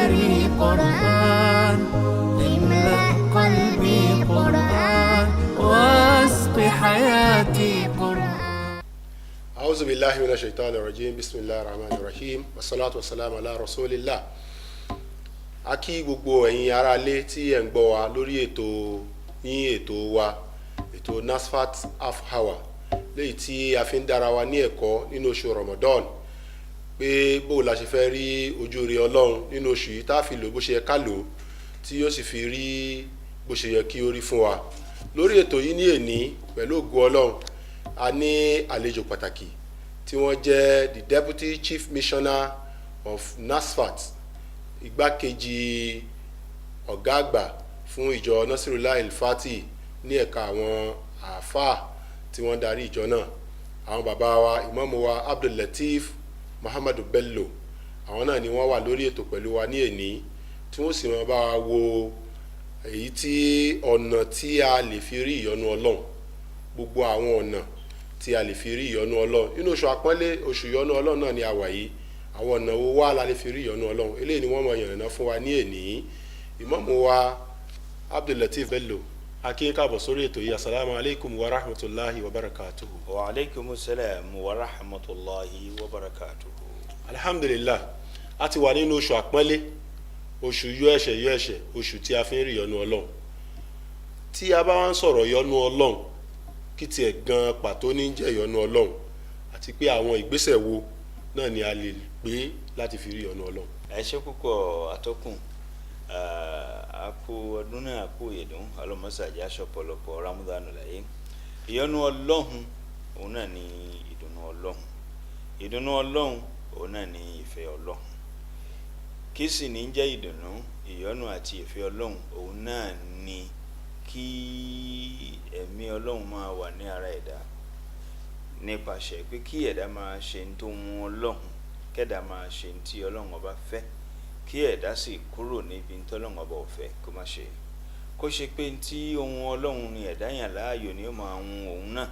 نهاري قرآن املأ قلبي قرآن واسق حياتي قرآن. أعوذ بالله من الشيطان الرجيم بسم الله الرحمن الرحيم والصلاة والسلام على رسول الله. A kí gbogbo ẹ̀yin ará ilé tí ẹ̀ ń gbọ́ wa lórí ètò wa ètò NASFAT half hour léyìí tí a fi ń dára wa ní ẹ̀kọ́ nínú oṣù Ramadan pé bó la ṣe fẹ́ rí ojú rí Ọlọ́run nínú oṣù yìí tá a fi lò bó ṣe yẹ ká lò tí yóò sì fi rí bó ṣe yẹ kí ó rí fún wa. Lórí ètò yìí ní èní pẹ̀lú ògo Ọlọ́run a ní àlejò pàtàkì tí wọ́n jẹ́ the Deputy Chief Missioner of NASFAT, igbákejì ọ̀gá àgbà fún ìjọ Nasirullah El-Fati ní ẹ̀ka àwọn àáfàá tí wọ́n darí ìjọ náà, àwọn bàbá wa ìmáàmù wa Abdul Lateef Muhammadu Bello. Àwọn náà ni wọ́n wà lórí ètò pẹ̀lú wa ní èní tí wọ́n sì máa bá wa wo èyí tí ọ̀nà tí a lè fi rí ìyọ́nú Ọlọ́run, gbogbo àwọn ọ̀nà tí a lè fi rí ìyọ́nú Ọlọ́run nínú oṣù àpọ́nlé oṣù ìyọ́nú Ọlọ́run náà ni a wà yìí. Àwọn ọ̀nà wo wá la lè fi rí ìyọ́nú Ọlọ́run, eléyìí ni wọ́n máa yànnàná fún wa ní èní. Ìmáàmù wa Abdul Lateef Bello, a kí yín káàbọ̀ sórí ètò yìí. Assalamu alaikum wa rahmatullahi wa barakatuhu. Wa alaikum salam wa rahmatullahi wa barakatuhu. Alhamdulillah, a ti wà nínú oṣù àpọ́nlé, oṣù yọ ẹ̀ṣẹ̀, oṣù tí a fi ń rí ìyọ́nú Ọlọ́run. Tí a bá wá ń sọ̀rọ̀ ìyọ́nú Ọlọ́run, kí tiẹ̀ gan pàtó ní jẹ́ ìyọ́nú Ọlọ́run, àti pé àwọn ìgbésẹ̀ wo náà ni a lè gbé láti fi rí ìyọ́nú Ọlọ́run. Ẹ ṣé púpọ̀ atọ́kùn, a kú ọdún náà, a kú ìyẹ̀dún, alọ́mọ́sàájá ṣọ̀pọ̀lọpọ̀ Ramadan láyé. Ìyọ́nú Ọlọ́run òun náà ni ìdùnnú Ọlọ́run, ìdùnnú Ọlọ́run òun náà ni ìfẹ́ Ọlọ́run. Kí sì ní jẹ́ ìdùnnú, ìyọ́nú àti ìfẹ́ Ọlọ́run òun náà ni kí ẹ̀mí Ọlọ́run máa wà ní ara ẹ̀dá nípasẹ̀ pé kí ẹ̀dá máa ṣe ní tó mú Ọlọ́run, kẹ́dá máa ṣe ní tí Ọlọ́run ọba fẹ́, kí ẹ̀dá sì kúrò níbi tí Ọlọ́run ọba ò fẹ́ kó má ṣe. Kó ṣe pé tí ohun Ọlọ́run ni ẹ̀dá yàn láàyò ni ó máa hun òun náà,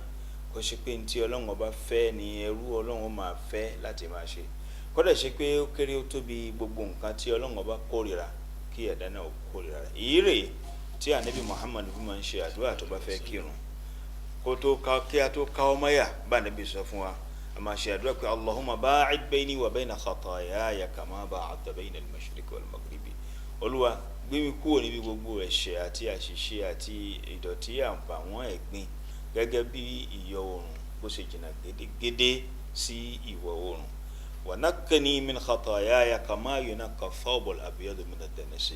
kó ṣe pé tí Ọlọ́run ọba fẹ́ ni ẹrú Ọlọ́run ó máa fẹ́ láti máa ṣe. Kódà ṣe pé ó kéré ó tóbi gbogbo nǹkan tí Ọlọ́run ọba kórìíra kí ẹ̀dá náà ó kórìíra rẹ̀. Èyí rèé tí Ànábì Muhammad fi máa ń ṣe àdúrà tó bá fẹ́ kírun. Kí a tó ká ọmọ yà bá Ànábì sọ fún wa, a máa ṣe àdúrà pé Allahumma ba'id bayni wa bayna khataayaya kama ba'adta bayna al-mashriqi wal-maghribi. Olúwa gbé mi kúrò níbi gbogbo ẹ̀ṣẹ̀ àti àṣìṣe àti ìdọ̀tí àbàwọ́n ẹ̀gbin gẹ́gẹ́ bí ìyọ̀ oòrùn bó ṣe jìnnà gédégédé sí ìwọ̀ oòrùn. Wa naqqini min khataayaya kama yunaqqa ath-thawbu al-abyadu min ad-danasi.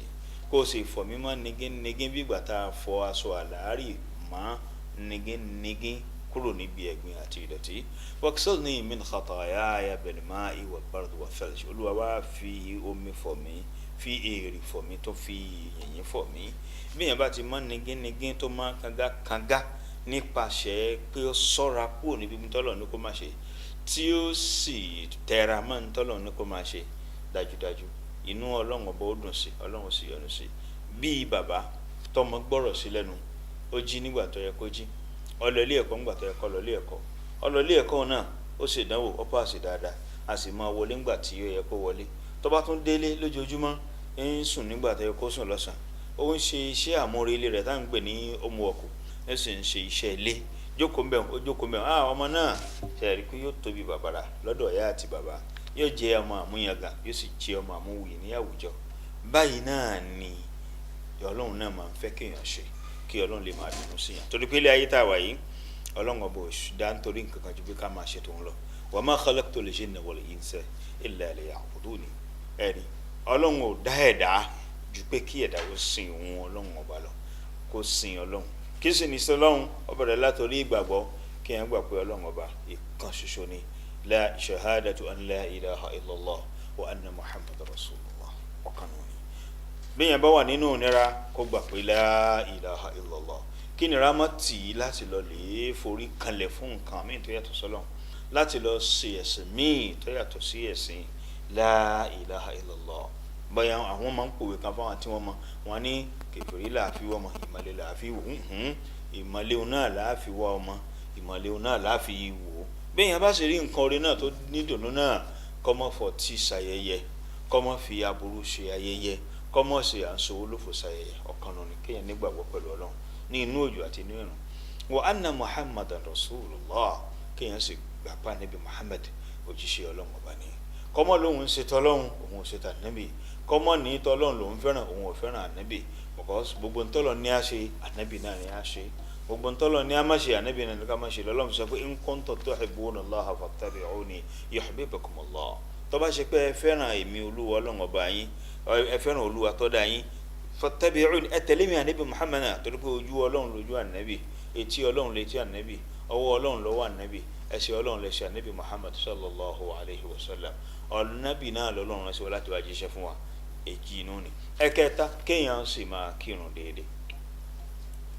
Kó o sì fọ̀ mí mọ́ nigín bí ìgbà tá a fọ aṣọ àlàárì mọ́ nigín kúrò níbi ẹ̀gbin àti ìdọ̀tí. Waghsilni min khataayaya bil-ma'i wal-bardi wath-thalj. Olúwa wá fi omi fọ̀ mí, fi èèrì fọ̀ mí, tó fi yìnyín fọ̀ mí. Bí èèyàn bá ti mọ́ nigín tó máa kanga nípasẹ̀ pé ó ṣọ́ra kúrò níbi tọ́lọ̀ ní kó má ṣe, tí ó sì tẹra mọ́ tọ́lọ̀ ní kó má ṣe, dájúdájú inú Ọlọ́run ọba ó dùn sí, Ọlọ́run sì yọ́nú sí. Bí bàbá tọmọ gbọ́rọ̀ sí lẹ́nu, ó jí nígbà tó yẹ kó jí, ó lọ ilé ẹ̀kọ́ nígbà tó yẹ kó lọ ilé ẹ̀kọ́, ó lọ ilé ẹ̀kọ́ náà ó sì dánwò, ó pàṣẹ dáadáa, a sì máa wọlé nígbà tí ó yẹ kó wọlé. Tó bá tún délé lójoojúmọ́ ń sùn nígbà tó yẹ kó sùn lọ́sàn, ó ń ṣe iṣẹ́ àmúrelé rẹ̀ tá à ń pè ní homework, ó sì ń ṣe iṣẹ́ ilé. Jókòó mbẹ̀ ọmọ náà ṣe rí pé yóò tóbi bàbàrà lọ́dọ̀ ìyá àti bàbá, yóò jẹ́ ọmọ àmúyangàn, yóò sì jẹ́ ọmọ àmúwuyì ní àwùjọ. Báyìí náà ni Ọlọ́run náà máa ń fẹ́ kéèyàn ṣe, kí Ọlọ́run lè máa dùnnú sí yàn. Torí pé ilé ayé tá a wà yìí, Ọlọ́run ọba ò dá nítorí nǹkan kan ju pé ká máa ṣe tòun lọ. Wa ma khalaqtul jinna wal insa illa liya'buduni. Ẹ̀rí Ọlọ́run ò dá ẹ̀dá ju pé kí ẹ̀dá ó sin òun Ọlọ́run ọba lọ, kó sin Ọlọ́run. Kí sì ní sin Ọlọ́run, ó bẹ̀rẹ̀ látòrí ìgbàgbọ́, kí èèyàn gbà pé Ọlọ́run ọba ìkan ṣoṣo ni. La shahadatu an la ilaha illallah wa anna muhammadar rasulullah. Ọ̀kan nù ni. Bí èèyàn bá wà nínú ìnira, kó gbà pé la ilaha illallah. Kí nira má tì í láti lọ lè forí kanlẹ̀ fún nǹkan míì tó yàtọ̀ sọ́lọ́run, láti lọ ṣe ẹ̀sìn míì tó yàtọ̀ sí ẹ̀sìn la ilaha illallah. Bóyá àwọn máa ń pòwe kan fáwọn tí wọ́n mọ̀, wọ́n ní kèfèrí làáfi wọ́ ọmọ, ìmọ̀lẹ̀ làáfi wò, ìmọ̀lẹ̀ òun náà làáfi wọ́ ọmọ, ìmọ̀lẹ̀ òun náà làáfi wò. Bí èèyàn bá ṣe rí nǹkan orin náà tó nídùnnú náà, kọ́mọ́ fọ̀ tí ṣayẹyẹ, kọ́mọ́ fi aburú ṣe ayẹyẹ kọ́mọ́ ṣe à ń sọ olófò ṣayẹyẹ ọ̀kan náà ni kéèyàn nígbàgbọ́ pẹ̀lú Ọlọ́run ní inú òjò àti inú ẹ̀rùn wa anna Muhammadan Rasulullah kéèyàn sì gbàgbá níbi Muhammad òjíṣẹ́ Ọlọ́run ọba ni kọ́mọ́ lòun ń ṣe tọ́lọ́run òun ò ṣe tà níbi kọ́mọ́ ní tọ́lọ́run lòun fẹ́ràn òun ò fẹ́ràn ànábì because gbogbo ntọ́lọ́ ní a ṣe ànábì náà ní a ṣe gbogbo ntọ́lọ́ ní a má ṣe ànábì náà ní ká má ṣe lọ́lọ́run sọ pé in kuntum tuhibbuna Allaha fattabi'uni yuhbibkumullah tó bá ṣe pé ẹ fẹ́ràn èmi olúwa Ọlọ́run ọba yín ẹ fẹ́ràn olúwa tó dá yín fattabi'uni ẹ tẹ̀lé mi ànábì Muhammad náà torí pé ojú Ọlọ́run lójú ànábì etí Ọlọ́run létí ànábì ọwọ́ Ọlọ́run lọ́wọ́ ànábì ẹsẹ̀ Ọlọ́run lẹ́sẹ̀ ànábì Muhammad sallallahu alayhi wa sallam ànábì náà lọ́lọ́run ránṣẹ́ láti wá jíṣẹ́ fún wa èjì inú ni ẹ̀kẹta kéèyàn sì máa kírun déédéé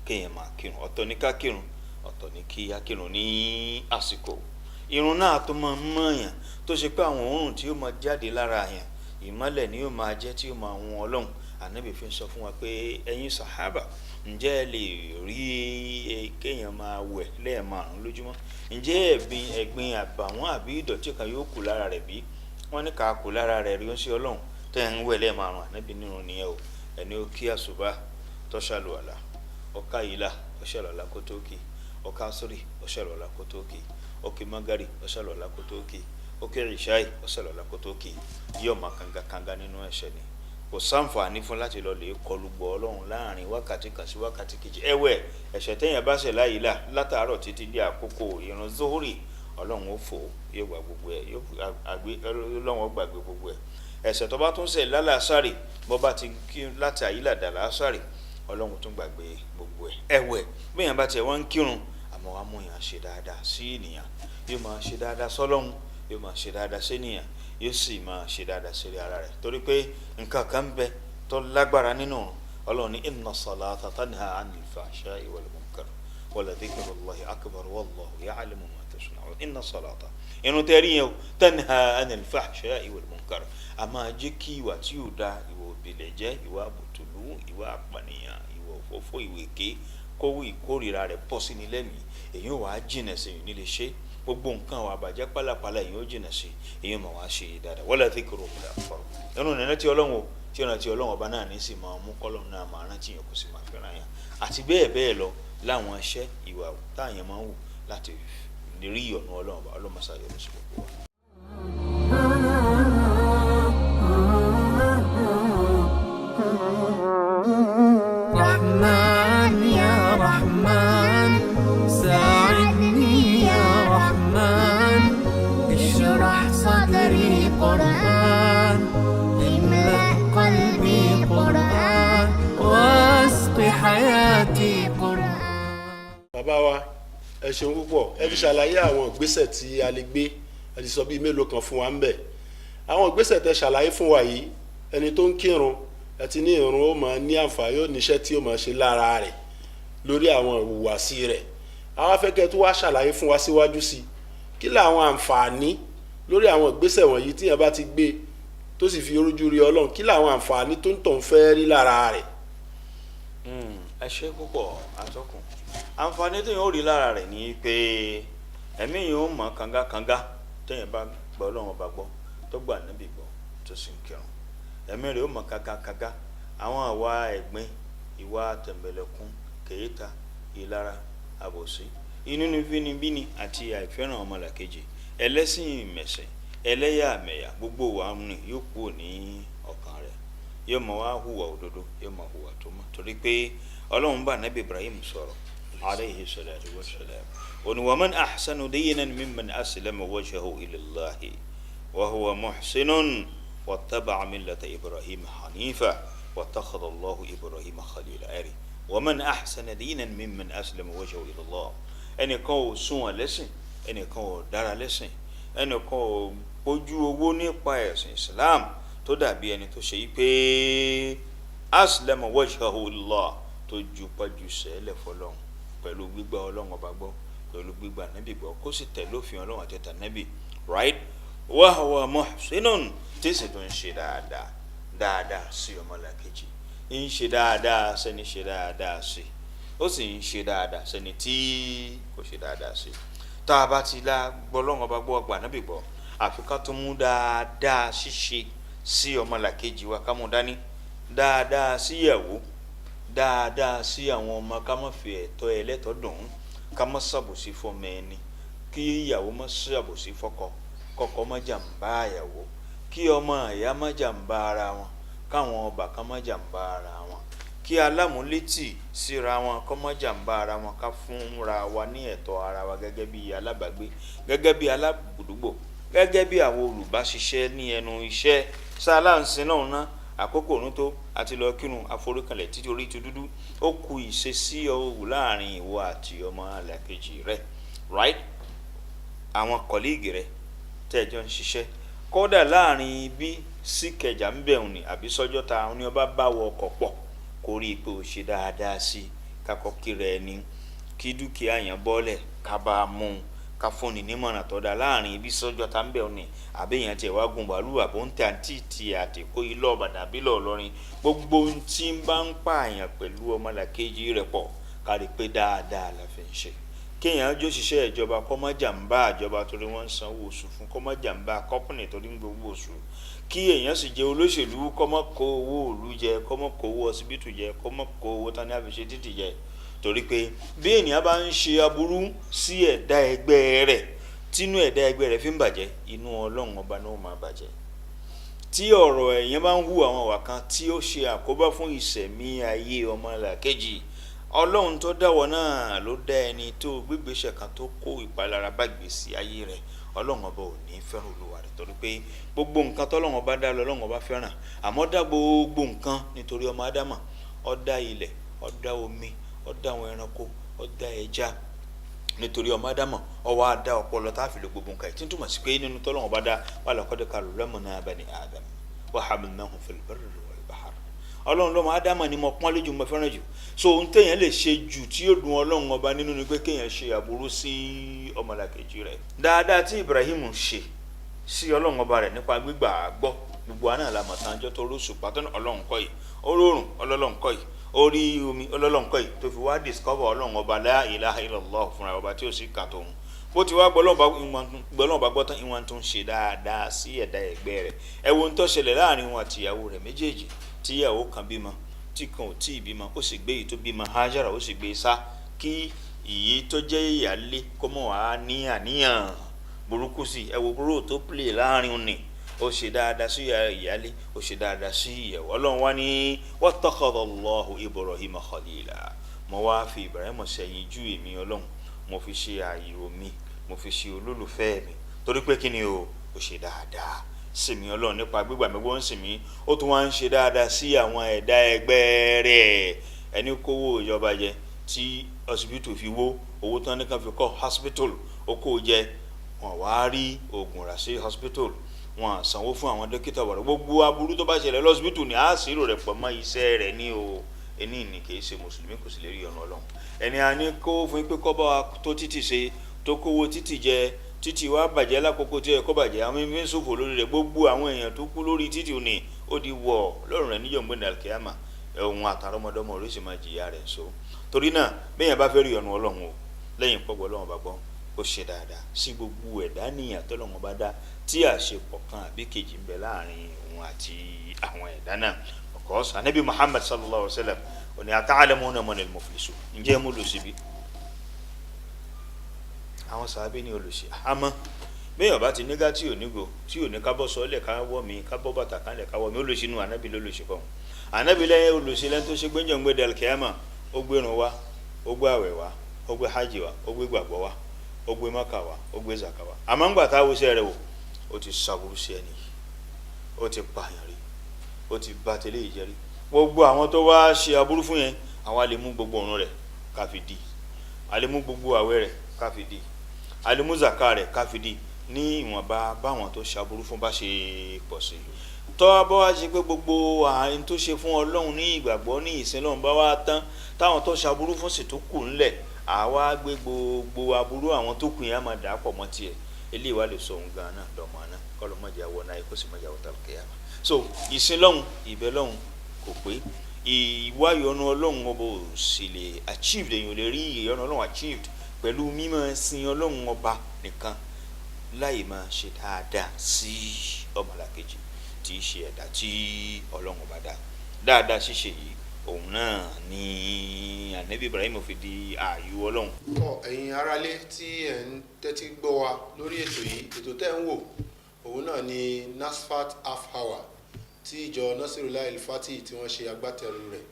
kéèyàn máa kírun ọ̀tọ̀ ní ká kírun ọ̀tọ̀ ní kí á kírun ní àsìkò irun náà tó máa ń mọ̀ọ́yàn tó ṣe pé àwọn òórùn tí ó máa jáde lára yẹn ìmọ́lẹ̀ ni yóò máa jẹ́ tí yóò máa wọn Ọlọ́run ànábì fi ń sọ fún wa pé ẹ̀yin sàhábà ǹjẹ́ ẹ lè rí kéèyàn máa wẹ̀ lẹ́ẹ̀márùn lójúmọ́ ǹjẹ́ ẹ̀gbin àbàwọ́n àbí ìdọ̀tí kan yóò kù lára rẹ̀ bí wọ́n ní ká kù lára rẹ̀ rí ó ń ṣe Ọlọ́run tẹ́ ń wẹ̀ lẹ́ẹ̀márùn ànábì nínú nìyẹn o ẹni ó kí àsùbá tó ṣàlùwàlà ọ̀ká ìlà ó ṣàlùwàlà kó tó kí ọ̀ká sórí ó ṣàlùwàlà kó tó kí ọ̀kí magari ó ṣàlùwàlà kó tó kí ọ̀kí ìṣáì ó ṣàlùwàlà kó tó kí yóò máa kangakanga nínú ẹ̀ṣẹ̀ ni kò sáǹfààní fún láti lọ lè kọlu gbọ́ Ọlọ́run láàrin wákàtí kan sí wákàtí kejì ẹ̀wẹ̀ ẹ̀ṣẹ̀ téèyàn bá ṣẹ̀ láyìlá látàárọ̀ títí di àkókò ìrun zuhuri Ọlọ́run ó fò yóò gbà gbogbo ẹ̀ Ọlọ́run ó gbàgbé gbogbo ẹ̀ ẹ̀ṣẹ̀ tó bá tún ṣẹ̀ lálàásárì bó bá ti kí láti àyílà dà lásárì Ọlọ́run tún gbàgbé gbogbo ẹ̀ ẹ̀wẹ̀ bẹ́ẹ̀yàn bá tiẹ̀ wọ́n ń kírun àmọ́ wàá mú yàn ṣe dáadáa sí ènìyàn yóò máa ṣe dáadáa sọ́lọ́run yóò máa ṣe dáadáa sí ènìyàn yóò sì máa ṣe dáadáa sí ara rẹ̀ torí pé nǹkan kan ń bẹ tó lágbára nínú Ọlọ́run ní inna salata tanha anil fahsha'i wal munkar wa la dhikrullahi akbar wallahu ya'lamu ma tasna'un inna salata irun tẹ́rí yẹn o tanha anil fahsha'i wal munkar a máa jẹ́ kí ìwà tí yóò da ìwà òbílẹ̀ jẹ́ ìwà àbùtùlù ìwà àpànìyàn ìwà òfófó ìwà èké kówó ìkórìíra rẹ̀ pọ̀ sí ní lẹ́mìí èyí ò wá jìnà sí èyí nílé ṣe gbogbo nǹkan àwọn àbàjẹ́ pálapàla èyí ò jìnà sí èyí mà wá ṣe dáadáa wala dhikrullahi akbar ẹnu ìrántí Ọlọ́run tí ìrántí Ọlọ́run ọba náà ní sì máa mú kọ́lọ́run náà máa rántí yẹn kó sì máa fẹ́ràn yẹn àti bẹ́ẹ̀ bẹ́ẹ̀ lọ láwọn iṣẹ́ ìwà táyẹn máa ń wù láti rí ọ̀nà Ọlọ́run ọba ọlọ́mọṣáyọ̀ ló sì gbogbo wa. رحمن يا رحمن ساعدني يا رحمن اشرح صدري قرآن املأ قلبي قرآن واسق حياتي قرآن. bàbá wa ẹ ṣeun púpọ̀ ẹ ti ṣàlàyé àwọn ìgbésẹ̀ tí a lè gbé ẹ ti sọ bíi mélòó kan fún wa ń bẹ̀ àwọn ìgbésẹ̀ tẹ ṣàlàyé fún wa yìí ẹni tó ń kírun ẹ ti ní ìrun ó máa ní àǹfààní ó níṣẹ́ tí ó máa ṣe lára rẹ̀ lórí àwọn ìhùwàsí rẹ̀ àwọn afẹ́kẹ́ tó wá ṣàlàyé fún wa síwájú sí kí làwọn àǹfààní lórí àwọn ìgbésẹ̀ wọ̀nyí tí yẹn bá ti gbé tó sì fi ojú rí Ọlọ́run kí làwọn àǹfààní tó ń tàn fẹ́ rí lára rẹ̀. ẹ ṣe púpọ̀ àtọkùn àǹfààní téèyàn ó rí lára rẹ̀ ni pé ẹ̀mí yìí ó mọ̀ kangakanga téèyàn bá gbọ́ Ọlọ́run ọba gbọ́ tó gbà níbi gbọ́ tó sì ń kírun ẹ̀mí rẹ̀ ó mọ̀ kangakanga àwọn àwa ẹ̀gbin ìwà tẹ̀m̀bẹ̀lẹ̀kún kèéta ìlara àbòsí inúnibíni àti àìfẹ́ràn ọmọlàkejì ẹlẹ́sìn mẹ̀sìn ẹlẹ́yàmẹ̀yà gbogbo wa ní yóò kúrò ní ọkàn rẹ̀ yóò mọ̀ wá hùwà òdodo yóò mọ̀ hùwà tó mọ́ torí pé Ọlọ́run bá Nábì Ibrahim sọ̀rọ̀ alayhi salatu wa salam òní wa man ahsanu dinan mimman aslama wajhahu ilallahi wa huwa muhsinun wattaba'a millata Ibrahim hanifa wattakhadha Allahu Ibrahim khalila ẹ̀rí wa man ahsana dinan mimman aslama wajhahu ilallah ẹnìkan ò sunwọ̀n lẹ́sìn ẹnìkan ò dára lẹ́sìn ẹnìkan ò pójú owó nípa ẹ̀sìn Islam tó dàbí ẹni tó ṣe yí pé aslama wajhahu lillah tó ju pájú sẹ́lẹ̀ fọlọ́run pẹ̀lú gbígbà Ọlọ́run ọba gbọ́ pẹ̀lú gbígbà Nábì gbọ́ kó sì tẹ̀lé òfin Ọlọ́run àti tànábì right wa huwa muhsinun tí sì tó ń ṣe dáadáa sí ọmọlàkejì ń ṣe dáadáa sẹ́ni ṣe dáadáa sí ó sì ń ṣe dáadáa sẹ́ni tí kò ṣe dáadáa sí tá a bá ti la gbọ́ Ọlọ́run ọba gbọ́ gbà Nábì gbọ́ àfi ká tó mú dáadáa ṣíṣe sí ọmọlàkejì wa ká mú dání, dáadáa sí ìyàwó, dáadáa sí àwọn ọmọ, ká má fi ẹ̀tọ́ ẹlẹ́tọ́ dùn ún, ká má ṣàbòsí fọmọ ẹni, kí ìyàwó má ṣàbòsí fọ́kọ, kọ́kọ́ má jàǹbá ìyàwó, kí ọmọ ìyá má jàǹbá ara wọn, káwọn ọbàkan má jàǹbá ara wọn, kí alámúlétì síra wọn kọ́ má jàǹbá ara wọn, ká fúnra wa ní ẹ̀tọ́ ara wa gẹ́gẹ́ bí alábàágbé, gẹ́gẹ́ bí aládùúgbò, gẹ́gẹ́ bí àwọn olùbáṣiṣẹ́ ní ẹnu iṣẹ́. sáláǹsìn náà ná àkókò òun tó àti lọ kírun àforíkanlẹ̀ títí orí ti dúdú, ó ku ìṣesí òwú láàrin ìwọ àti ọmọ alákejì rẹ, right? àwọn kọ̀líìgì rẹ tẹ́jọ́ ń ṣiṣẹ́, kódà láàrin ibi sí Ìkẹjà ń bẹ̀rù ni àbí Sọ́jọ́ta ni ọba bá wọ ọkọ̀ pọ̀, kó rí i pé ó ṣe dáadáa sí i, kakọ́ kíra ẹni, kí dúkìá yẹn bọ́lẹ̀ ká bá a mú un, ká fúnni nímọ̀ràn tó dáa láàrin ibi Sọ́jọ́ta ń bẹ̀rù ni àbí èèyàn tiẹ̀ wá gun bàálù àbó ń tẹ àǹtí ti àtẹ̀kọ́ ilé Ìbàdàn àbí lọ́ọ̀lọ́rin, gbogbo ohun tí ń bá ń pààyàn pẹ̀lú ọmọlàkejì rẹ̀ pọ̀, ká rí i pé dáadáa la fi ń ṣe. kéèyàn jó ṣiṣẹ́ ìjọba kó má jàǹbá ìjọba torí wọ́n ń sanwó oṣù fún, kó má jàǹbá kọ́pìnì torí ń gbowó oṣù, kí èèyàn sì jẹ́ olóṣèlú kó má kó owó òlu jẹ, kó má kó owó ọsibítù jẹ, kó má kó owó tán ní àfiṣe títì jẹ, torí pé bí ènìyàn bá ń ṣe aburú sí ẹ̀dá ẹgbẹ́ rẹ̀, tínú ẹ̀dá ẹgbẹ́ rẹ̀ fi ń bàjẹ́, inú Ọlọ́run ọba náà máa bàjẹ́. tí ọ̀rọ̀ èèyàn bá ń hu àwọn ìwà kan tí ó ṣe àkóbá fún ìṣẹ̀mí ayé ọmọlàkejì, Ọlọ́run tó dáwọ́ náà ló dá ẹni tó gbégbèsè kan tó kó ìpalára bá gbèsè ayé rẹ̀. Ọlọ́run ọba ò ní fẹ́ràn olúwa rẹ̀, torí pé gbogbo nǹkan tọ́lọ́run ọba dá lọ́lọ́run ọba fẹ́ràn, àmọ́ dá gbogbo nǹkan nítorí ọmọ Ádámà. Ó dá ilẹ̀, ó dá omi, ó dá àwọn ẹranko, ó dá ẹja nítorí ọmọ Ádámà. Ó wá dá ọpọlọ tá a fi lè gbogbo nǹkan yìí, tí ń túmọ̀ sí pé nínú tọ́lọ́run ọba dá wa laqad karramna bani Adam wa hamalnahum fil barri wal bahr. Ọlọ́run lọ́mọ Ádámà ni mo pọ́n lójú, mo fẹ́ràn jù. So ohun téèyàn lè ṣe jù tí yóò dùn Ọlọ́run ọba nínú ni pé kéèyàn ṣe aburú sí ọmọlàkejì rẹ̀. dáadáa tí Ibrahim ṣe sí Ọlọ́run ọba rẹ̀ nípa gbígbà gbọ́, gbogbo àná la mọ̀ tán jọ́ tó rúṣù pátá Ọlọ́run kọ́ yìí, ó rọrùn Ọlọ́run kọ́ yìí, ó rí omi Ọlọ́run kọ́ yìí, tó fi wá discover Ọlọ́run ọba la ilaha illallah fúnra ọba tí ó sì kà tóun. bó ti wá gbọ́lọ́run bá gbọ́ tán ìwọ̀n tó ń ṣe dáadáa sí ẹ̀dá ẹgbẹ́ rẹ̀. ẹ wo ohun tó ṣẹlẹ̀ láàrin wọn àti ìyàwó rẹ̀ méjèèjì, tí ìyàwó kan bímọ tí kan ò tí ì bímọ, ó sì gbé èyí tó bímọ Hajara, ó sì gbé sá kí èyí tó jẹ́ ìyálé kó mọ̀ wá ní àníyàn burúkú sí. ẹ wo búrò tó play láàrin òní, ó ṣe dáadáa sí ìyálé, ó ṣe dáadáa sí ìyàwó. Ọlọ́run wá ní wattakhadha Allahu Ibrahima khalila, mo wá fi Ibrahim sẹ́yìn ju èmi Ọlọ́run, mo fi ṣe ààyò mi, mo fi ṣe olólùfẹ́ mi, torí pé kí ni o, ó ṣe dáadáa sí mi Ọlọ́run nípa gbígbà mi gbọ́n sí mi, ó tún wá ń ṣe dáadáa sí àwọn ẹ̀dá ẹgbẹ́ rẹ̀. ẹni kówó ìjọba jẹ tí hospital fi wó, owó tán nìkan fi kọ́ hospital ó kó jẹ, wọn wá rí oògùn rà sí hospital, wọn sanwó fún àwọn dókítà wọ̀rọ̀. gbogbo aburú tó bá ṣẹlẹ̀ lọ́sibítù ni a sì rò rẹ̀ pọ̀ mọ́ iṣẹ́ rẹ̀ ní o. ẹni ní kì í ṣe mùsùlùmí, kò sì lè rí ọ̀nà Ọlọ́run. ẹni a ní kó fún pé kọ́ bá wa tó títì ṣe, tó kówó títì jẹ, títì wá bàjẹ́ lákòókò tí ẹ kó bàjẹ́, àwọn mímí ń ṣòfò lórí rẹ̀. gbogbo àwọn èèyàn tó kú lórí títì ni ó di wọ̀ lọ́rùn rẹ̀ níjọ́ gbẹ̀dẹ̀ alkiyama, ohun àtàrọmọdọ́mọ oríṣi máa jìyà rẹ̀. so torí náà bẹ́ẹ̀ bá fẹ́ rí ọ̀nà Ọlọ́run o, lẹ́yìn pọ́gbọ́ Ọlọ́run bá gbọ́, ó ṣe dáadáa sí gbogbo ẹ̀dá níyàn tọ́lọ́run bá dá, tí àṣepọ̀ kan àbí kejì ń bẹ láàrin òun àti àwọn ẹ̀dá náà. Of Ànábì Muhammad sallallahu alaihi wa sallam ó ní ata'lamuna manil muflisu, ǹjẹ́ mo lò síbi? àwọn sàábé ní olùsí àmọ́ bẹ́ẹ̀ ọba ti nígá tí ò nígò tí ò ní kábọ́ sọ́ọ́lẹ̀ káwọ́ mi, kábọ́ bàtà kánlẹ̀ káwọ́ mi, olùsí nù Ànábì lólùsí kọ́. Ànábì lẹ́yìn olùsí lẹ́ni tó ṣe gbẹ́njọ́ ń gbé dàlkìyàmà, ó gbérun wá, ó gbé àwẹ̀ wá, ó gbé hajj wá, ó gbé gbàgbọ́ wá, ó gbé maka wá, ó gbé zaka wá. àmọ́ ńgbà táwọn iṣẹ́ rẹ̀ wò, ó ti sàbúrú sí ẹni yìí, ó ti pààyàn rí, ó ti bá tẹ́lẹ̀ ìjẹ́rí. gbogbo àwọn tó wá ṣe aburú fún yẹn, àwọn a lè mú gbogbo ọ̀run rẹ̀ ká fi dì, a lè mú gbogbo àwẹ̀ rẹ̀ ká fi dì, a lè mú zaka rẹ̀ ká fi dì, ní ìwọ̀nba báwọn tó ṣe aburú fún bá ṣe pọ̀ sí. tọ́ bá wá ṣe pé gbogbo àárín tó ṣe fún Ọlọ́run ní ìgbàgbọ́ ní ìsìn Ọlọ́run bá wá tán, táwọn tó ṣe aburú fún sì tó kù ńlẹ̀, àwa gbé gbogbo aburú àwọn tó kù yẹn á máa dà á pọ̀ mọ́ tiẹ̀. eléyìí wá lè sọ òun gan náà dọ̀mọ́ náà, kọ́ ló mọ̀jà wọ náà kó sì mọ̀jà wọ tàlùkìyàmà. so ìsìn Ọlọ́run, ìbẹ̀ Ọlọ́run kò pé ìwáyọ̀nù Ọlọ́run ọba ò sì lè achieved, èèyàn ò lè rí ìyọ̀nù Ọlọ́run achieved pẹ̀lú mímọ̀ sin Ọlọ́run ọba nìkan láì máa ṣe dáadáa sí ọmọlàkejì. tí í ṣe ẹ̀dá tí Ọlọ́run bá dá dáadáa ṣíṣe yìí òun náà ni Ànábì Ibrahim fi di ààyò Ọlọ́run. ẹ̀yin aráalé tí ẹ̀ ń tẹ́tí gbọ́ wa lórí ètò yìí, ètò tẹ́ ń wò òun náà ni NASFAT half hour tí ìjọ Nasirullah El-Fati tí wọ́n ṣe agbátẹrù rẹ̀.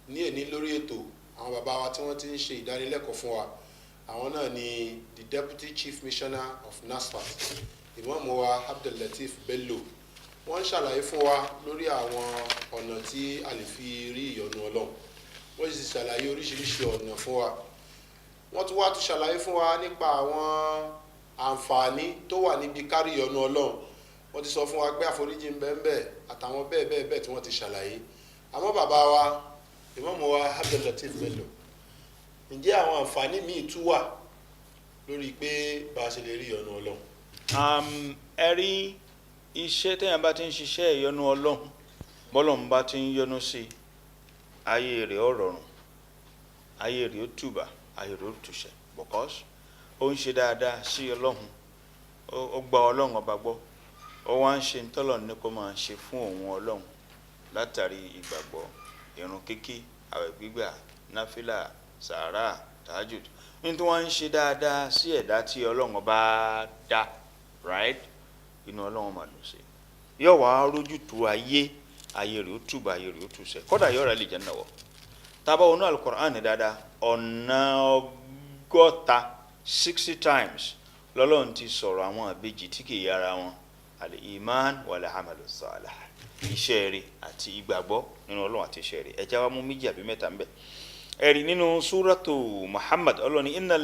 Ní èní lórí ètò, àwọn bàbá wa tí wọ́n ti ń ṣe ìdánilẹ́kọ̀ọ́ fún wa, àwọn náà ni the Deputy Chief Missioner of NASFAT, Imam wa Abdul-Lateef Bello. Wọ́n ń ṣàlàyé fún wa lórí àwọn ọ̀nà tí a lè fi rí ìyọ́nú Ọlọ́run. Wọ́n sì ṣàlàyé oríṣiríṣi ọ̀nà fún wa. Wọ́n tún wá ṣàlàyé fún wa nípa àwọn àǹfààní tó wà níbi kárí ìyọ́nú Ọlọ́run. Wọ́n ti sọ fún wa pé àforíjì ń bẹ ń bẹ àtàwọn bẹ́ẹ̀ tí wọ́n ti ṣàlàyé. Àmọ́ bàbá wa Imam wa Abdul-Lateef Bello, ǹjẹ́ àwọn àǹfààní míì tún wà lórí pé bá a ṣe lè rí ìyọ́nú Ọlọ́run? Ẹ rí iṣẹ́ téèyàn bá ti ń ṣiṣẹ́ ìyọ́nú Ọlọ́run, bọ́lọ́run bá ti ń yọ́nú sí ayé rẹ̀ ó rọrùn, ayé rẹ̀ ó tùbà, ayé rẹ̀ ó tùṣẹ́, because ó ń ṣe dáadáa sí Ọlọ́run, ó gba Ọlọ́run ọba gbọ́, ó wá ń ṣe ntọ́lọ́run ní kó máa ṣe fún òun Ọlọ́run látàrí ìgbàgbọ́, ìrun kíkí, àwẹ̀ gbígbà, náfìlà, sàárà, tahajjud. Nítorí wọ́n ń ṣe dáadáa sí ẹ̀dá tí Ọlọ́run bá dá, right? Inú Ọlọ́run máa lọ sí yóò wá rójú tu ayé rẹ̀ ó túbà, ayé rẹ̀ ó túṣẹ́, kódà yóò rà lè Jánnà wọ̀. Tábà wọnú Al-Qur'an dáadáa, ọ̀nà 60 times lọ́lọ́run ti sọ̀rọ̀ àwọn àbejì tí kì í yára wọn, al-iman wal-amalu salih, iṣẹ́ rẹ̀ àti ìgbàgbọ́ nínú Ọlọ́run àti iṣẹ́ rẹ̀. Ẹja wa mú méjì àbí mẹ́ta ń bẹ. Ẹ̀rí nínú súratu Muhammad, Ọlọ́run ní inna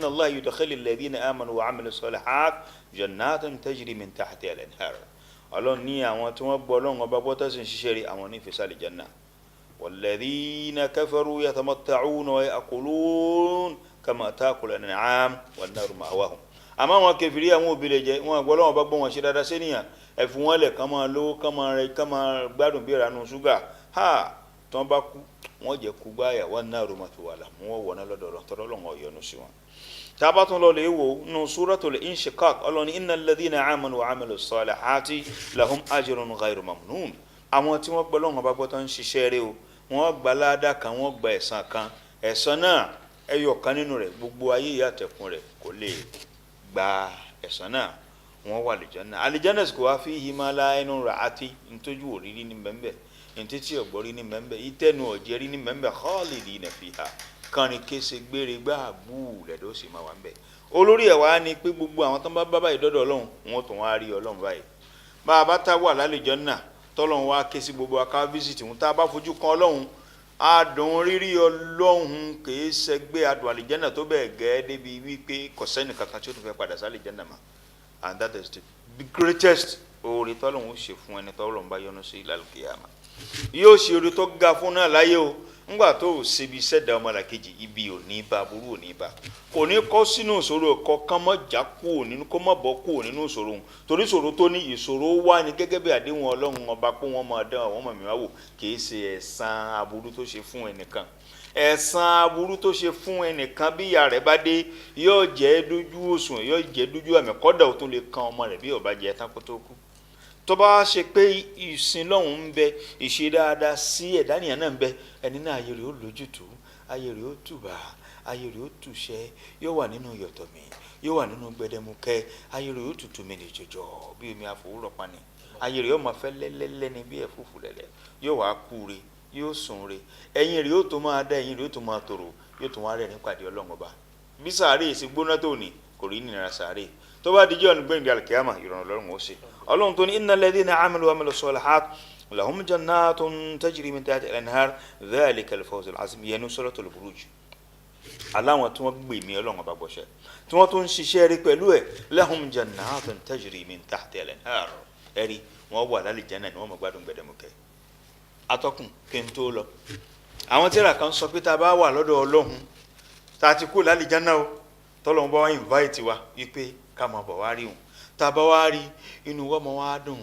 Allaha yudkhilu alladhina amanu wa amilu salihat jannatin tajri min tahtiha al-anhar. Ọlọ́run ní àwọn tí wọ́n gbọ́ Ọlọ́run ọba gbọ́ tó sì ń ṣiṣẹ́ rẹ̀, àwọn ní fi sálì janna. Walladhina kafaru yatamatta'una wa ya'kulun kama ta'kulu al-an'am wan-naru ma'wahum. Àmọ́ àwọn kèfèrí, àwọn òbílẹ̀ jẹ́, wọn gbọ́ Ọlọ́run ọba gbọ́, wọn ṣe dáadáa sẹ́niyàn, ẹ fi wọ́n lẹ̀ kán máa lówó, kán máa rẹ, kán máa gbádùn bí ìranú ṣúgà. Tí wọ́n bá kú, wọ́n jẹ́ kú gbáyà, wan-naru ma'wahum, wọ́n wọ̀ náà lọ́dọ̀ Ọlọ́run, tọ́lọ́ Ọlọ́run ó yọ́nú sí wọn. Tábàtún lọ lè wò nínú Suratul Inshiqaq, Ọlọ́run ní innal ladhina amanu wa amilu salihati lahum ajrun ghayru mamnun. Àwọn tí wọ́n gbọ́ Ọlọ́run ọba gbọ́ tó ń ṣiṣẹ́ rẹ̀ o, wọ́n gba ládàá kan, wọ́n gba ẹ̀san kan. Ẹ̀san náà ẹyọ kan nínú rẹ̀, gbogbo ayé ìyàtẹ̀kùn rẹ̀ kò lè gba ẹ̀san náà. Wọ́n wà àlìjánnà. Àlìjánnà sì kò wá fihi ma la aynun ra'at, ntójú òrírí ní bẹ́ẹ̀, ntétí ọ̀gbọ́rí ní bẹ́ẹ̀, ìtẹ́nu ọ̀jẹ̀rí ní bẹ́ẹ̀, khalidina fiha, kàrin kése gbére gbá bú lẹ́dọ̀ sì máa wà ń bẹ̀. Olórí ẹ̀ wá ní pé gbogbo àwọn tó ń bá báyìí dọ́dọ̀ Ọlọ́run, wọn tún wá rí Ọlọ́run báyìí. Bá a bá tá wà l'Àlìjánnà tọ́lọ́run wá ké sí gbogbo aká fíṣítì wọn, tá a bá fojú kan Ọlọ́run, adùn rírí Ọlọ́run kìí ṣẹgbẹ́ adùn Àlìjánnà tó bẹ́ẹ̀ gẹ́ débi wípé kò sẹ́ni kankan tí ó tún fẹ́ padà sí Àlìjánnà mọ́. And that is the greatest oore tọ́lọ́run ó ṣe fún ẹni tọ́lọ́run bá yọ́nú sí l'Al-Qiyama. Yóò ṣe oore tó ga fún náà láyé o, ńgbà tó o ṣebi sẹ́dá ọmọlàkejì, ibi ò ní bá, burú ò ní bá, kò ní kọ́ sínú ìṣòro ẹ̀kọ́ kán mọ́ já kúrò nínú, kó mọ́ bọ́ kúrò nínú ìṣòro òun, torí ìṣòro tó ní ìṣòro wá ní gẹ́gẹ́ bí àdéhùn Ọlọ́run ọba pé wọ́n máa dán àwọn ọmọ mi wá wò, kì í ṣe ẹ̀san aburú tó ṣe fún ẹnìkan. Ẹ̀san aburú tó ṣe fún ẹnìkan bí ìyá rẹ̀ bá dé, yóò jẹ́ dójú òṣùwọ̀n, yóò jẹ́ dójú àmì, kọ́dà ó tún lè kan ọmọ rẹ̀ bí ó bá jẹ́ tán kó tó kú. Tó bá ṣe pé ìsìn lọ́hùn ń bẹ, ìṣe dáadáa sí ẹ̀dá nìyẹn náà ń bẹ, ẹni náà ayé rẹ̀ ó lójútùú, ayé rẹ̀ ó tùbà, ayé rẹ̀ ó tùṣẹ́, yóò wà nínú yọ̀tọ̀mí, yóò wà nínú gbẹdẹmukẹ, ayé rẹ̀ ó tutù mi lè jọjọ bí omi àfòwúrọ̀ pani, ayé rẹ̀ ó máa fẹ́ lẹ́lẹ́lẹ́ ní bí ẹ̀fúùfù lẹ́lẹ́, yóò wá kú re, yóò sùn re, ẹ̀yìn rẹ̀ ó tó máa dá, ẹ̀yìn rẹ̀ ó tó máa tòrò, yóò tó wá rẹ̀ nípàdé Ọlọ́run ọba. Bí sàárè ṣe gbóná tó ní, kò rí nira sàárè. Tó bá dijọ́ ní gbẹ̀ngàn Al-Qiyama, ìrọ̀rùn Ọlọ́run ó ṣe. Ọlọ́run tó ní innal ladhina amanu wa amilu salihat lahum jannatun tajri min tahtiha al-anhar dhalika al-fawzul azim, yẹnu Suratul Buruj. Aláwọn tí wọ́n gbè mí Ọlọ́run ọba gbọ́ṣẹ́, tí wọ́n tún ń ṣiṣẹ́ rí pẹ̀lú ẹ̀, lahum jannatun tajri min tahtiha al-anhar, ẹ̀rí wọ́n wà l'Àlìjánnà ni wọ́n mọ̀ gbádùn gbẹdẹmukẹ́. Atọ́kùn kí n tó lọ, àwọn tíra kan sọ pé tá a bá wà lọ́dọ̀ Ọlọ́run, tá a ti kú l'Àlìjánnà o, tọ́lọ́run bá wá invite wa wípé ká máa bọ̀ wá rí òun, tá a bá wá rí inú wọ́n mọ̀ wá dùn,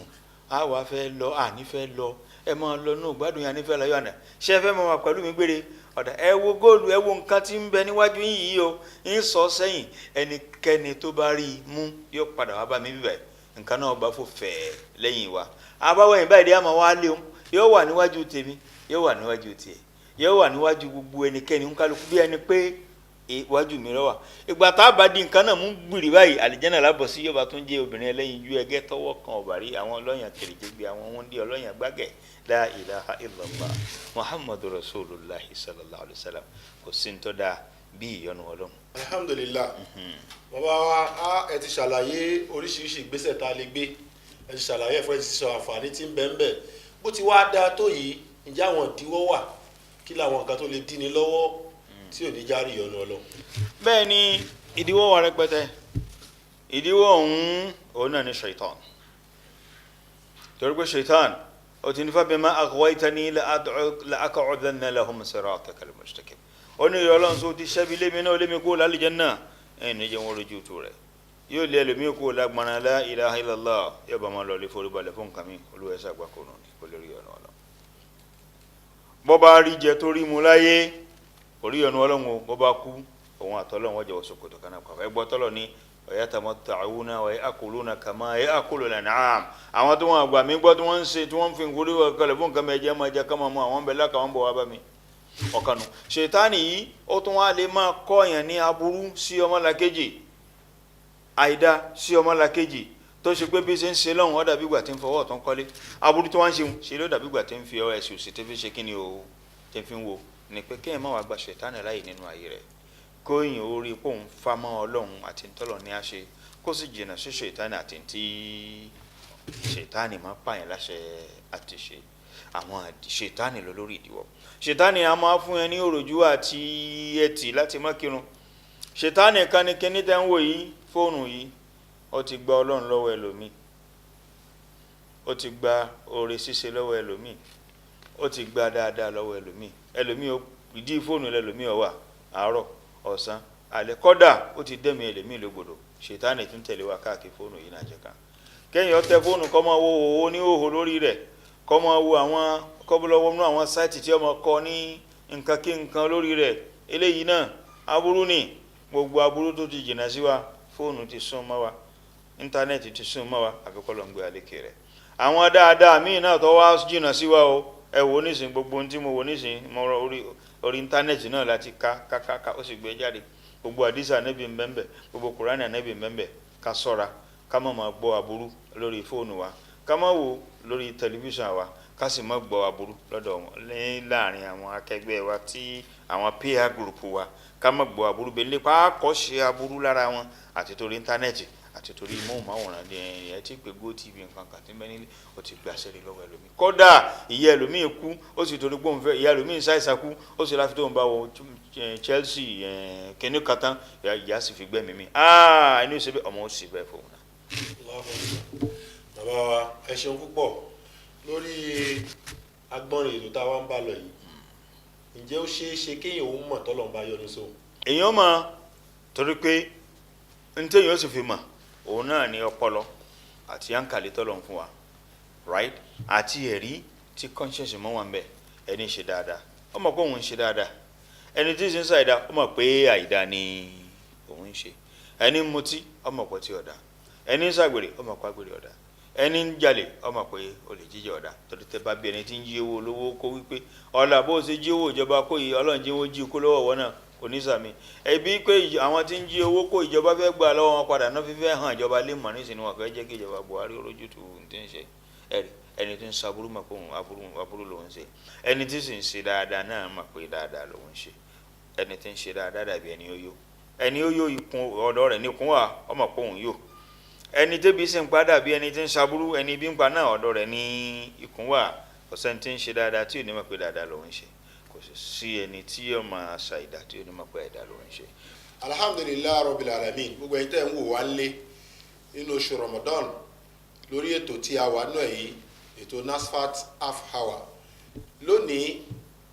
a wá fẹ́ lọ, àní fẹ́ lọ, ẹ máa lọ náà gbádùn yà ní fẹ́ láyọ̀ àná, ṣé ẹ fẹ́ máa wà pẹ̀lú mi gbére, ọ̀dà ẹ wo góòlù, ẹ wo nǹkan tí ń bẹ níwájú yìí o, ń sọ sẹ́yìn, ẹnikẹ́ni tó bá rí i mú yóò padà wá bá mi bíbẹ̀, nǹkan náà bá fò fẹ́ lẹ́yìn wa, àbáwẹ̀yìn báyìí àmọ́ wá léun yóò wà níwájú tèmi yóò wà níwájú tiẹ̀ yóò wà níwájú gbogbo ẹnikẹ́ni ń kálukú bí ẹni pé iwájú mi ló wà ìgbà tá a bá di nǹkan náà mú gbìrì báyìí àlìjẹ́nà lábọ̀ sí yọba tó ń jẹ́ obìnrin ẹlẹ́yin ju ẹgẹ́ tọwọ́ kan ọ̀bàrí àwọn ọlọ́yàn kèrèjégbé àwọn wọn dé ọlọ́yàn gbágẹ̀ la ilaha illallah muhammadu rasulullah sallallahu alayhi wa sallam kò sí ní tó dáa bí ìyọnu ọlọ́run. alhamdulillah bàbá wa ẹ ti ṣàlàyé oríṣiríṣi ìgbésẹ̀ tá a lè gbé ẹ ti ṣàlàyé ẹ̀fọ́ ẹ ti sọ àǹfààní tí ń bẹ ń bẹ bó ti wá dáa tó yìí ǹjẹ́ àwọn ìdíwọ́ wà kí làwọn nǹkan tó lè dí ni lọ́wọ́ tí ò ní járí ìyọnu ọlọ́run. bẹ́ẹ̀ ni ìdíwọ́ wà rẹpẹtẹ ìdíwọ́ òun náà ni shaitan torí pé shaitan ó ti ní fabima aghwaytani la'aq'udanna lahum siratakal mustaqim ó ní ọlọ́run tó ti ṣẹ́bi lémi náà lémi kó lálìjánnà ẹ̀ níjẹ́ wọn lójú tó rẹ̀ yóò lé ẹlòmíì kó lágbára la ilaha illallah yóò bá máa lọ lè forí balẹ̀ fún kàmí olúwẹ̀sà gbàkónú kó lè rí ọ̀nà ọlọ́run bọ́ bá rí jẹ tó rí mu láyé orí ọ̀nà ọlọ́run bọ́ bá kú òun àtọ́lọ́run wọ́n jẹ́ wọ́sọ̀kòtò kan náà kọ́ ẹ gbọ́ tọ́lọ̀ ní yatamatta'una wa ya'kuluna kama ya'kulul an'am àwọn tí wọ́n àgbà mí gbọ́ tí wọ́n ń ṣe tí wọ́n fi ń gorí kalẹ̀ fún nǹkan mẹ́jẹ máa jẹ kama mọ́ àwọn bẹ̀lá kàwọn bọ̀ wá bá mi ọ̀kanu ṣètánì yìí ó tún wá lè máa kọ́ọ̀yàn ní aburú sí ọmọlàkejì àìdá sí ọmọlàkejì tó ṣe pé bí ṣe ń ṣe lọ́hùn ó dàbí ìgbà tí ń fọwọ́ ọ̀tún kọ́lé aburú tí wọ́n ń ṣe ló dàbí ìgbà tí ń fi ọ ẹ̀sùn sí tẹ́fí ṣe kí ni o tí ń fi ń wo ni pé kéèyàn má wàá gba ṣètánì láàyè nínú ayé rẹ̀ kóyìn orí pòun fámọ́ ọlọ́run àti ntọ́lọ̀ ní àṣẹ kó sì jìnnà sí ṣètánì àti ntí ṣètánì máa pààyàn láṣẹ àti ṣe àwọn ṣètánì lọ lórí ìdíwọ́ ṣètánì a máa fún ẹ ní òròjú àti ẹtì láti má kírun ṣètánì kan ní kíní tẹ́ ń wò yìí fóònù yìí ó ti gba ọlọ́run lọ́wọ́ ẹlòmíì ó ti gba oore ṣíṣe lọ́wọ́ ẹlòmíì ó ti gba dáadáa lọ́wọ́ ẹlòmíì ẹlòmíì ìdí fóònù ẹlòmíì ó wà àárọ̀ ọ̀sán alẹ́ kọ́dà ó ti dẹ́mi ẹlòmíì lógbòdò ṣètánì tún tẹ̀lé wa káàkiri fóònù yìí náà jẹ́ ká kẹ́yìn ó tẹ fóònù kó máa wo òwò ní òhò lórí rẹ̀ kó máa wo àwọn kọ́bùlọ́wọ́ nú àwọn sáìtì tí ó máa kọ́ ní nǹkan kí nǹkan lórí rẹ̀ eléyìí náà aburú ni gbogbo aburú tó ti jìnnà sí wa fóònù ti sún mọ́ wa íńtánẹ́ẹ̀tì ti sún mọ́ wa àfikọ́ ló ń gbé àlékè rẹ̀ àwọn dáadáa míì náà tó wá jìnnà sí wa o ẹ wò nísìn gbogbo ohun tí mo wò nísìn mo rọ orí íńtánẹ́ẹ̀tì náà láti ká ó sì gbé jáde gbogbo àdìsí ànábì mbẹ́mbẹ́ gbogbo kùránì ànábì mbẹ́mbẹ́ ká sọ́ra ká má máa gbọ́ aburú lórí fóònù wa ká má wò lórí tẹlifíṣàn wa ká sì má gbọ́ aburú lọ́dọ̀ wọn láàrin àwọn akẹgbẹ́ wa tí àwọn peer group wa ká má gbọ́ aburú bẹ́ẹ̀ lépa àkọ́ṣe aburú lára wọn àti torí íńtánẹ́ẹ̀tì àti torí móhùnmáwòrán ẹ ti pé GoTV nǹkan kan tí mẹ́ni ó ti gbé àṣẹ lọ́wọ́ ẹlòmíì kódà ìyá ẹlòmíì kú ó sì torí pé òun fẹ́ ìyá ẹlòmíì ṣàìsàn kú ó sì láfi tó ń bá wọ Chelsea kẹ́ni katan ìyá sì fi gbẹ́mìí mi ẹni ó ṣe bẹ́ẹ̀ ọmọ ó sì bẹ́ẹ̀ fòun náà. bàbá wa ẹ ṣeun púpọ̀ lórí agbọ́nrin ètò tá a wá ń bá lọ yìí ǹjẹ́ ó ṣeé ṣe kéèyàn ó mọ̀ tọ́lọ̀ ń bá yọnu sóhun. èèyàn mọ̀ torí pé ntẹ́yìn ó sì fi mọ̀ òun náà ní ọpọlọ àti yankali tọ́lọ̀ ń fún wa right àti ẹ̀rí tí conscience mọ́ wọn bẹ́ẹ̀ ẹni ṣe dáadáa ó mọ̀ pé òun ń ṣe dáadáa ẹni tí ń ṣe àìdá ó mọ̀ pé àìdá ni òun ń ṣe ẹni ń mutí ó mọ̀ pé tí ọ̀dà ẹni ń ṣàgbèrè ó mọ̀ pé àgbèrè ọ̀dà ẹni ń jalè ó mọ̀ pé olè jíjẹ ọ̀dà torí tẹ bá bí ẹni tí ń jí owó olówó kó wípé ọ̀là bó ṣe jí owó ìjọba kó yìí ọlọ́run jí owó jí kó lọ́wọ́ wọn náà onísàmì ẹbí pé àwọn tí ń jí owó kó ìjọba fẹ́ gbà lọ́wọ́ wọn padà náà fífẹ́ hàn ìjọba lè mọ̀ nísìnyí wọn fẹ́ jẹ́ kí ìjọba Buhari olójútu ti ń ṣe ẹni tí ń sa aburú mọ̀ pé òun aburú lòun ṣe ẹni tí sì ń ṣe dáadáa náà mọ̀ pé dáadáa lòun ṣe ẹni tí ń ṣe dáadáa dàbí ẹni ó yó ikùn ọ̀dọ̀ rẹ̀ ní ikùn wà ọmọ pé òun yó ẹni tẹ́bi sì ń pa dàbí ẹni tí ń sa aburú ẹni bí ń pa náà ọ̀dọ̀ rẹ̀ ní ikùn wà ọ̀sẹ̀ tí ń ṣe dáadáa tí ò ní mọ̀ pé dáadáa lòun ṣe kò sí ẹni tí yóò máa ṣàìdá tí ó ní máa pẹ́ ẹ̀dá ló ń ṣe. alhamdulilayi rabbil alamin gbogbo ẹ̀yin tẹ́ ń wò wá lé nínú oṣù Ramadan lórí ètò tí a wà náà yìí ètò NASFAT half hour lónìí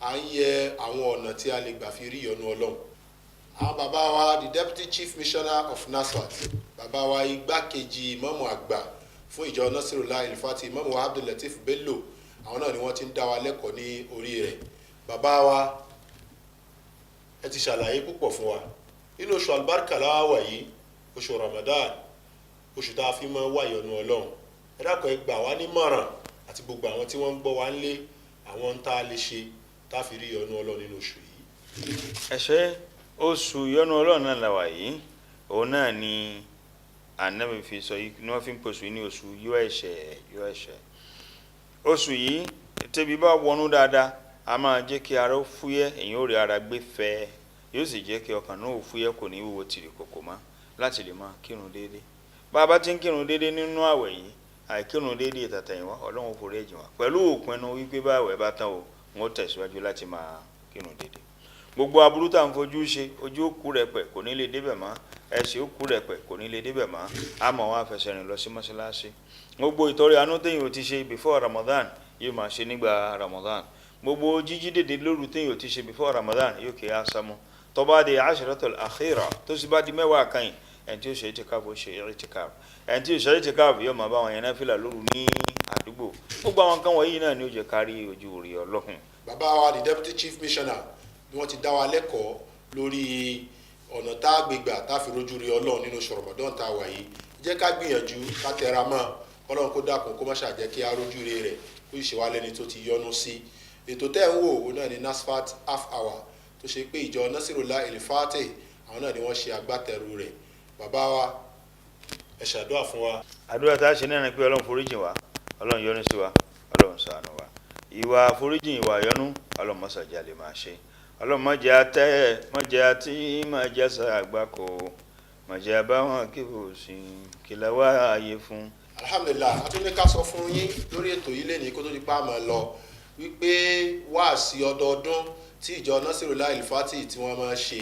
à ń yẹ àwọn ọ̀nà tí a lè gbà fi rí ìyọ́nú Ọlọ́run àwọn bàbá wa the deputy chief missioner of NASFAT bàbá wa igbákejì ìmáàmù àgbà fún ìjọ Nasirullah Ilfati ìmáàmù wa Abdul Latif Bello àwọn náà ni wọ́n ti ń dá wa lẹ́kọ̀ọ́ ní orí rẹ̀ bàbá wa ẹ ti ṣàlàyé púpọ̀ fún wa nínú oṣù albarka láwà yìí oṣù Ramadan oṣù tá a fi máa wá ìyọ́nú Ọlọ́run ẹ dákun ẹ gbà wá nímọ̀ràn àti gbogbo àwọn tí wọ́n ń gbọ́ wa ń lé àwọn ń tá a lè ṣe tá a fi rí ìyọ́nú Ọlọ́run nínú oṣù yìí. ẹ̀ṣẹ́ oṣù ìyọ́nú Ọlọ́run náà la wà yìí, òun náà ni Ànábì fi sọ yìí ni wọ́n fi ń pè oṣù yìí ní oṣù yọ ẹ̀ṣẹ̀. oṣù yìí tẹ́bi bá wọnú dáadáa a máa jẹ́ kí ara ó fúyẹ́, èyàn ó rí ara gbé fẹ́, yóò sì jẹ́ kí ọkàn náà ó fúyẹ́, kò ní wúwo tìrì kòkò mọ́ láti lè máa kírun déédéé. bá a bá ti ń kírun déédéé nínú àwẹ̀ yìí, àìkírun déédéé tàtẹ̀yìnwá Ọlọ́run forí ẹ̀jìn wa pẹ̀lú òpinnu wípé bá àwẹ̀ bá tán o wọ́n tẹ̀síwájú láti máa kírun déédéé. gbogbo aburú tá à ń fojú ṣe, ojú ó kú rẹpẹ̀ kò ní lè débẹ̀ mọ́, ẹsẹ̀ ó kú rẹpẹ̀ kò ní lè débẹ̀ mọ́, àmọ́ wọn á fẹsẹ̀ rìn lọ sí mọ́ṣáláṣí. gbogbo ìtọrẹ àánú téèyàn ò ti ṣe before Ramadan yóò máa ṣe nígbà Ramadan. gbogbo jíjí dèdè lóru téèyàn ò ti ṣe before Ramadan yóò kí á sámú. tó bá di ashratul akhira tó sì bá di mẹ́wàá kan yìí, ẹni tí ó ṣe ìtìkáàfù ó ṣe ìtìkáàfù, ẹni tí ó ṣe ìtìkáàfù yóò máa bá wọn yẹn náfìlà lóru ní àdúgbò. gbogbo àwọn kan wọ̀nyí náà ni ó jẹ́ kárí ojú rí Ọlọ́run. bàbá wa the deputy chief missioner ni wọ́n ti dá wa lẹ́kọ̀ọ́ lórí ọ̀nà tá a gbégbà tá a fi rojú rí Ọlọ́run nínú oṣù Ramadan tá a wà yìí. jẹ́ ká gbìyànjú ká tẹra mọ́ Ọlọ́run kó dákun kó má ṣàjẹ́ kí a rojú rí rẹ̀ kó sì ṣe wá lẹ́ni tó ti yọ́nú sí. ètò tẹ́ ń wò ó náà ní NASFAT half hour tó ṣe pé ìjọ Nasirullah El-Fatih àwọn náà ni wọ́n ṣe agbátẹrù rẹ̀. bàbá wa ẹ ṣàdúrà fún wa. àdúrà tá a ṣe náà ni pé Ọlọ́run foríjìn wa, Ọlọ́run yọ́nú sí wa, Ọlọ́run ṣàánú wa. ìwà foríjìn ìwà yọ́nú Ọlọ́run mọ́sàájà lè máa ṣe. Ọlọ́run má jẹ́ atẹ́, má jẹ́ atí, má jẹ́ sàgbákò, má jẹ́ abáwọn kébò sí kìlá wá ààyè fún. Alhamdulillah, a tún ní ká sọ fún yín lórí ètò yìí lẹ́ni kó tó di pa àmọ́ lọ wípé wáàsí ọdọọdún tí ìjọ Nasirullah El-Fatih tí wọ́n máa ṣe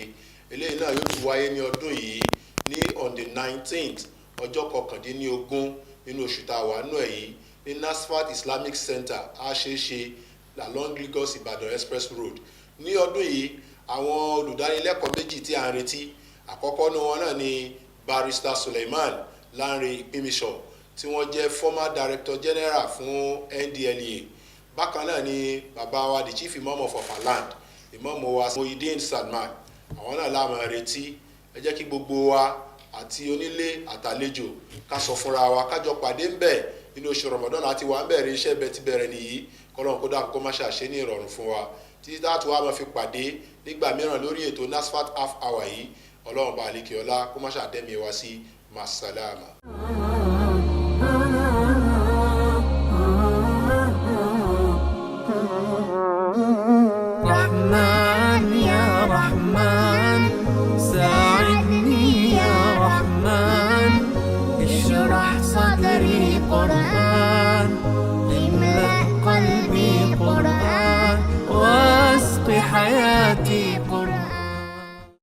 eléyìí náà yóò tún wáyé ní ọdún yìí ní on the 19th ọjọ́ 19 nínú oṣù tá a wà nù ẹ̀ yìí ní NASFAT Islamic Center àṣeṣe along Lagos Ibadan Express Road. ní ọdún yìí àwọn olùdánilẹ́kọ̀ọ́ méjì tí a ń retí, àkọ́kọ́ ní wọn náà ni Barrister Suleiman Lanre Ìpínmisọ̀ tí wọ́n jẹ́ former director general fún NDLEA. bákan náà ni bàbá wa the chief imam of our land, imam wa Muhyiddin Salman, àwọn náà la máa retí. ẹ jẹ́ kí gbogbo wa àti onílé àtàlejò ká sọ fúnra wa kájọ pàdé ń bẹ̀ nínú oṣù Ramadan àti wà ń bẹ̀rẹ̀ iṣẹ́ bẹ̀ ti bẹ̀rẹ̀ nìyí. kọ́lọ́n kó dáa kó má ṣàṣe ní ìrọ̀rùn fún wa títí táàtù wa máa fi pàdé nígbà mìíràn lórí ètò NASFAT half hour yìí. Ọlọ́run bá àlékè ọlá kó má ṣàdẹ́mi wa sí masalama. رحمن يا رحمن ساعدني يا رحمن اشرح صدري قرآن املأ قلبي قرآن واسق حياتي قرآن